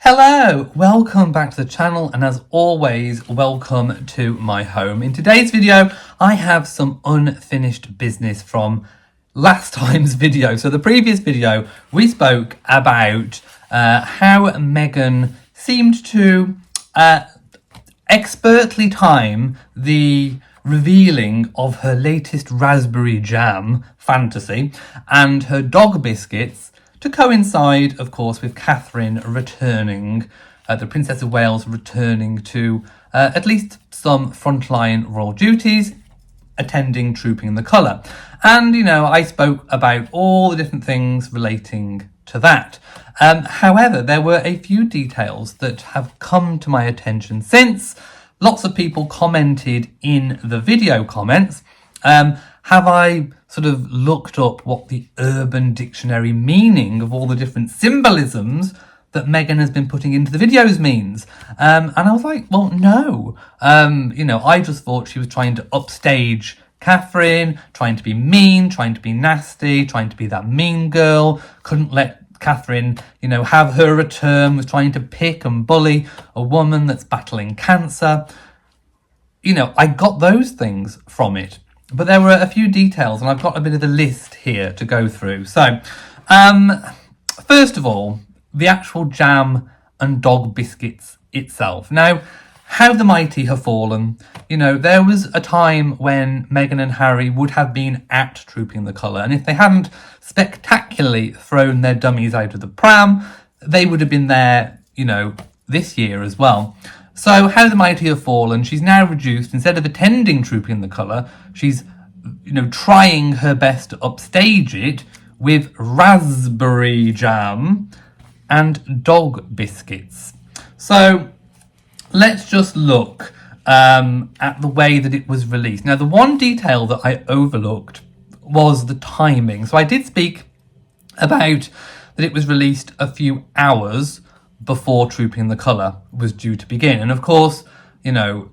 Hello, welcome back to the channel, and as always, welcome to my home. In today's video, I have some unfinished business from last time's video. So the previous video, we spoke about how Meghan seemed to expertly time the revealing of her latest raspberry jam fantasy and her dog biscuits to coincide, of course, with Catherine returning, the Princess of Wales returning to at least some frontline royal duties, attending Trooping in the Colour. And, you know, I spoke about all the different things relating to that. However, there were a few details that have come to my attention since. Lots of people commented in the video comments. Have I sort of looked up what the Urban Dictionary meaning of all the different symbolisms that Meghan has been putting into the videos means? And I was like, well, no. You know, I just thought she was trying to upstage Catherine, trying to be mean, trying to be nasty, trying to be that mean girl, couldn't let Catherine, you know, have her return, was trying to pick and bully a woman that's battling cancer. You know, I got those things from it. But there were a few details, and I've got a bit of a list here to go through. So, first of all, the actual jam and dog biscuits itself. Now, how the mighty have fallen. You know, there was a time when Meghan and Harry would have been at Trooping the Colour, and if they hadn't spectacularly thrown their dummies out of the pram, they would have been there, you know, this year as well. So, how the mighty have fallen, she's now reduced, instead of attending Trooping in the Colour, she's, you know, trying her best to upstage it with raspberry jam and dog biscuits. So, let's just look at the way that it was released. Now, the one detail that I overlooked was the timing. So, I did speak about that it was released a few hours before Trooping in the Colour was due to begin. And of course, you know,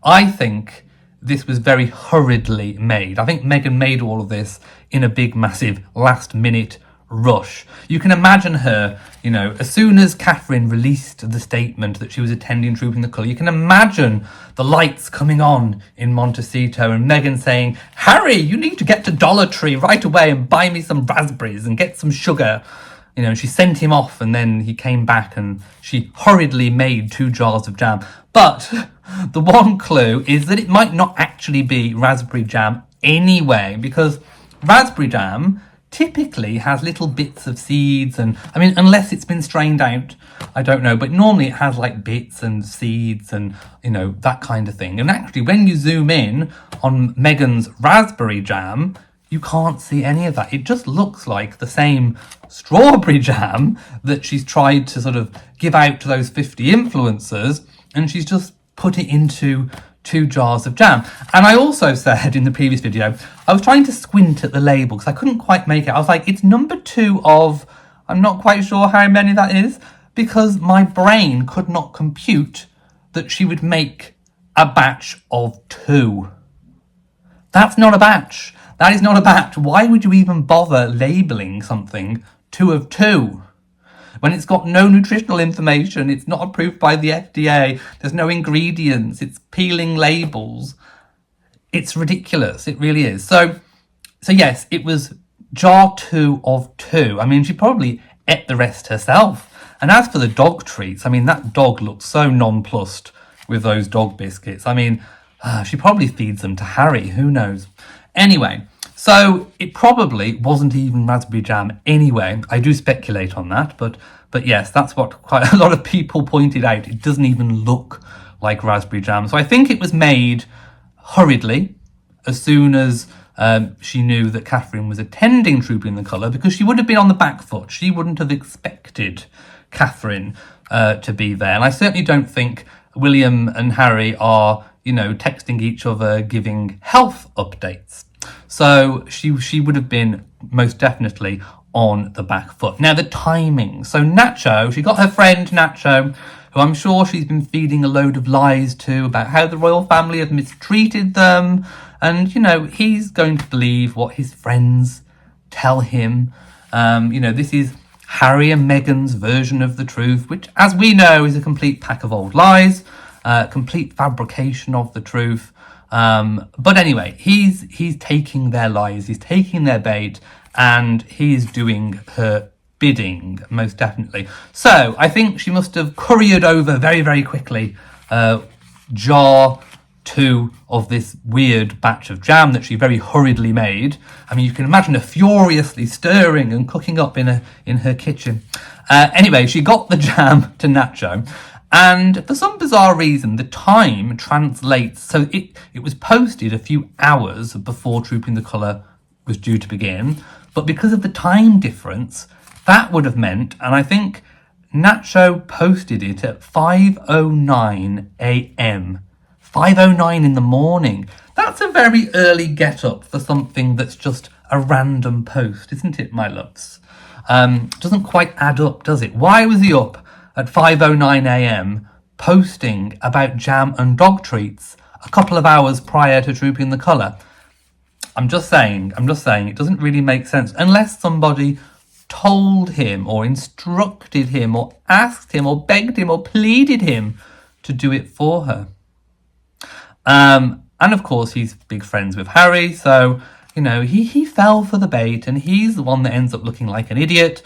I think this was very hurriedly made. I think Meghan made all of this in a big, massive, last-minute rush. You can imagine her, you know, as soon as Catherine released the statement that she was attending Trooping the Colour, you can imagine the lights coming on in Montecito and Meghan saying, "Harry, you need to get to Dollar Tree right away and buy me some raspberries and get some sugar." You know, she sent him off, and then he came back and she hurriedly made 2 jars of jam. But the one clue is that it might not actually be raspberry jam anyway, because raspberry jam typically has little bits of seeds, and I mean, unless it's been strained out, I don't know, but normally it has like bits and seeds and, you know, that kind of thing. And actually, when you zoom in on Meghan's raspberry jam, you can't see any of that. It just looks like the same strawberry jam that she's tried to sort of give out to those 50 influencers, and she's just put it into 2 jars of jam. And I also said in the previous video, I was trying to squint at the label because I couldn't quite make it. I was like, it's number 2 of, I'm not quite sure how many that is, because my brain could not compute that she would make a batch of 2. That's not a batch. That is not a batch. Why would you even bother labelling something 2 of 2? When it's got no nutritional information, it's not approved by the FDA, there's no ingredients, it's peeling labels. It's ridiculous, it really is. So yes, it was jar 2 of 2. I mean, she probably ate the rest herself. And as for the dog treats, I mean, that dog looks so nonplussed with those dog biscuits. I mean, she probably feeds them to Harry, who knows. Anyway, so it probably wasn't even raspberry jam anyway. I do speculate on that, but yes, that's what quite a lot of people pointed out. It doesn't even look like raspberry jam. So I think it was made hurriedly as soon as she knew that Catherine was attending Trooping the Colour, because she would have been on the back foot. She wouldn't have expected Catherine to be there. And I certainly don't think William and Harry are, you know, texting each other, giving health updates. So she would have been most definitely on the back foot. Now, the timing. So Nacho, she got her friend Nacho, who I'm sure she's been feeding a load of lies to about how the royal family have mistreated them. And, you know, he's going to believe what his friends tell him. You know, this is Harry and Meghan's version of the truth, which, as we know, is a complete pack of old lies, complete fabrication of the truth. But anyway, he's taking their lies, he's taking their bait, and he's doing her bidding, most definitely. So I think she must have couriered over very, very quickly jar 2 of this weird batch of jam that she very hurriedly made. I mean, you can imagine her furiously stirring and cooking up in her kitchen. Anyway, she got the jam to Nacho, and for some bizarre reason, the time translates. So it was posted a few hours before Trooping the Colour was due to begin, but because of the time difference, that would have meant, and I think Nacho posted it at 5:09 a.m. 5:09 in the morning. That's a very early get-up for something that's just a random post, isn't it, my loves? Doesn't quite add up, does it? Why was he up at 5:09 a.m. posting about jam and dog treats a couple of hours prior to Trooping the Colour? I'm just saying, it doesn't really make sense unless somebody told him or instructed him or asked him or begged him or pleaded him to do it for her. And of course, he's big friends with Harry, so, you know, he fell for the bait, and he's the one that ends up looking like an idiot.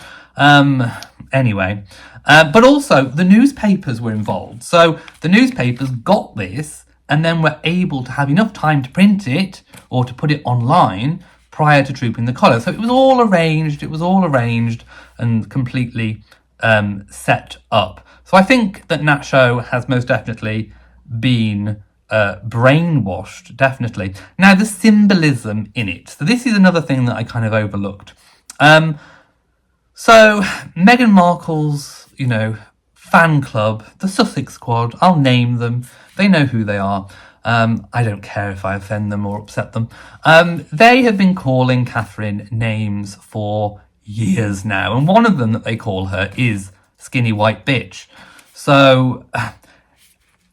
Anyway, but also the newspapers were involved. So the newspapers got this and then were able to have enough time to print it or to put it online prior to Trooping the Colour. So it was all arranged and completely set up. So I think that Nacho has most definitely been brainwashed, definitely. Now, the symbolism in it. So this is another thing that I kind of overlooked. So Meghan Markle's, you know, fan club, the Sussex Squad, I'll name them. They know who they are. I don't care if I offend them or upset them. They have been calling Catherine names for years now, and one of them that they call her is Skinny White Bitch. So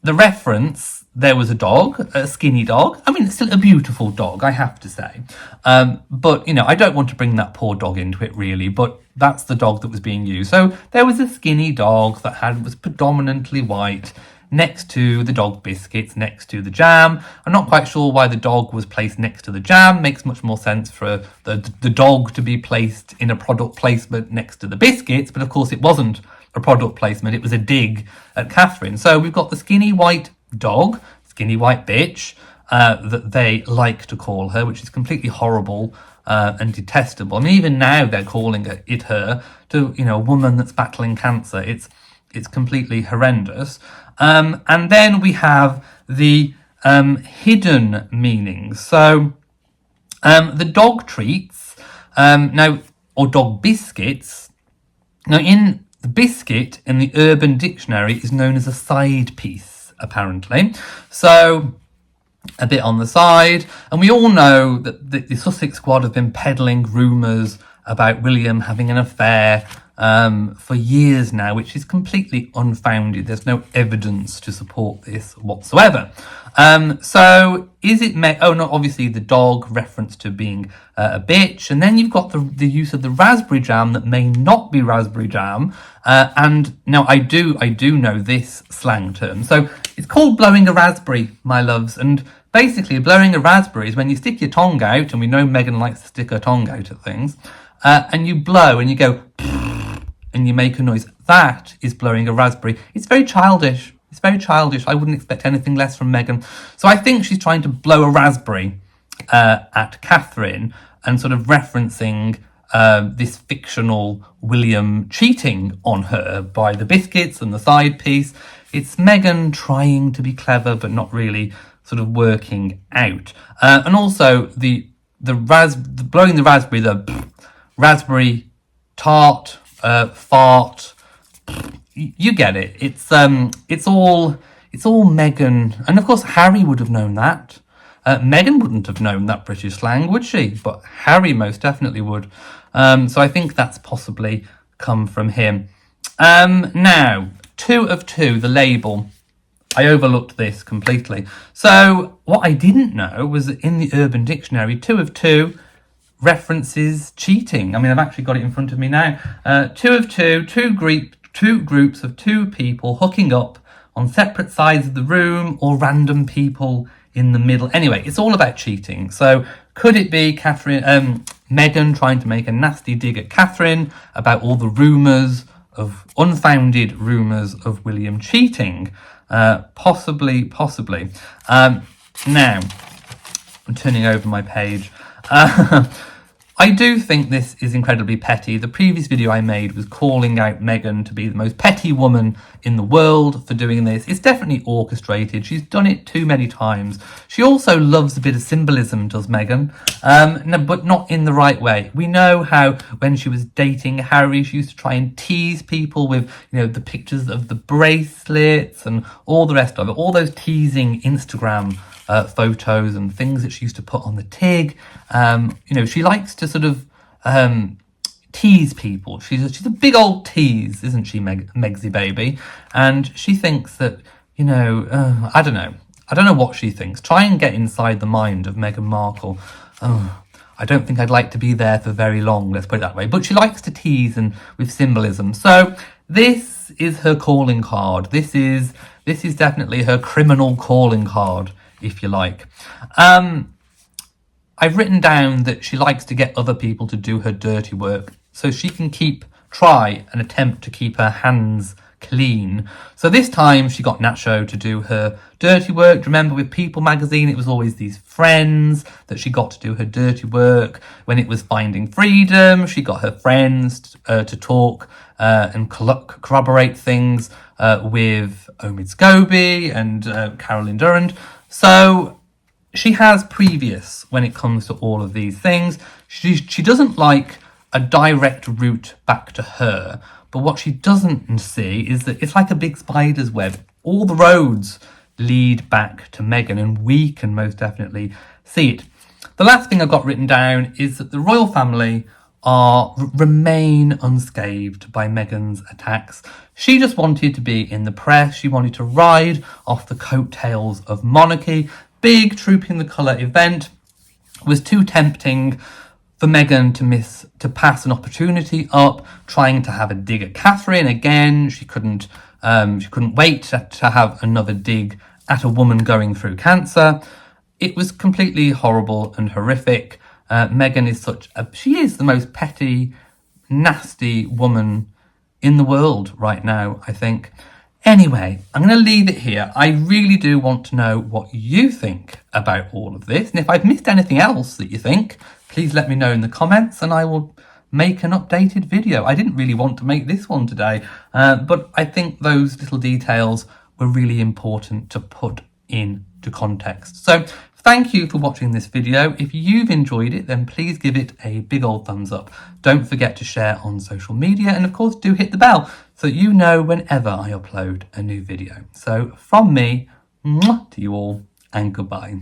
the reference, there was a dog, a skinny dog. I mean, it's still a beautiful dog, I have to say. But, you know, I don't want to bring that poor dog into it, really, but that's the dog that was being used. So there was a skinny dog that was predominantly white next to the dog biscuits, next to the jam. I'm not quite sure why the dog was placed next to the jam. Makes much more sense for the dog to be placed in a product placement next to the biscuits, but of course it wasn't a product placement, it was a dig at Catherine. So we've got the skinny white dog, skinny white bitch, that they like to call her, which is completely horrible and detestable. And even now they're calling it her to, you know, a woman that's battling cancer. It's completely horrendous. And then we have the hidden meanings. So the dog treats, now, or dog biscuits. Now, in the biscuit in the Urban Dictionary is known as a side piece, apparently. So a bit on the side. And we all know that the Sussex Squad have been peddling rumours about William having an affair for years now, which is completely unfounded. There's no evidence to support this whatsoever. So is it obviously the dog reference to being a bitch, and then you've got the use of the raspberry jam that may not be raspberry jam. And now I do know this slang term. So it's called blowing a raspberry, my loves, and basically blowing a raspberry is when you stick your tongue out, and we know Meghan likes to stick her tongue out at things, and you blow and you go and you make a noise. That is blowing a raspberry. It's very childish. I wouldn't expect anything less from Meghan. So I think she's trying to blow a raspberry at Catherine and sort of referencing this fictional William cheating on her by the biscuits and the side piece. It's Meghan trying to be clever but not really sort of working out. And also the blowing the raspberry, the raspberry tart, fart. You get it. It's all Meghan, and of course Harry would have known that. Meghan wouldn't have known that British slang, would she? But Harry most definitely would. So I think that's possibly come from him. Now, 2 of 2, the label. I overlooked this completely. So what I didn't know was that in the Urban Dictionary, 2 of 2 references cheating. I mean, I've actually got it in front of me now. Two groups of two people hooking up on separate sides of the room, or random people in the middle. Anyway, it's all about cheating. So could it be Meghan trying to make a nasty dig at Catherine about all the unfounded rumours of William cheating? Possibly. Now, I'm turning over my page. I do think this is incredibly petty. The previous video I made was calling out Meghan to be the most petty woman in the world for doing this. It's definitely orchestrated. She's done it too many times. She also loves a bit of symbolism, does Meghan, no, but not in the right way. We know how when she was dating Harry, she used to try and tease people with, the pictures of the bracelets and all the rest of it, all those teasing Instagram photos and things that she used to put on the TIG. She likes to sort of tease people. She's a big old tease, isn't she, Megsy baby? And she thinks that, I don't know what she thinks. Try and get inside the mind of Meghan Markle. I don't think I'd like to be there for very long, let's put it that way. But she likes to tease and with symbolism. So this is her calling card. This is definitely her criminal calling card, if you like. I've written down that she likes to get other people to do her dirty work so she can try and attempt to keep her hands clean. So this time she got Nacho to do her dirty work. Do you remember with People magazine, it was always these friends that she got to do her dirty work. When it was Finding Freedom, she got her friends to talk and corroborate things with Omid Scobie and Carolyn Durand. So she has previous when it comes to all of these things. She doesn't like a direct route back to her, but what she doesn't see is that it's like a big spider's web. All the roads lead back to Meghan, and we can most definitely see it. The last thing I've got written down is that the royal family remain unscathed by Meghan's attacks. She just wanted to be in the press. She wanted to ride off the coattails of monarchy. Big Trooping the Colour event was too tempting for Meghan to pass an opportunity up, trying to have a dig at Catherine again. She couldn't wait to have another dig at a woman going through cancer. It was completely horrible and horrific. Meghan she is the most petty, nasty woman in the world right now, I think. Anyway, I'm going to leave it here. I really do want to know what you think about all of this. And if I've missed anything else that you think, please let me know in the comments and I will make an updated video. I didn't really want to make this one today, but I think those little details were really important to put into context. So thank you for watching this video. If you've enjoyed it, then please give it a big old thumbs up. Don't forget to share on social media, and of course do hit the bell so that you know whenever I upload a new video. So from me, mwah, to you all, and goodbye.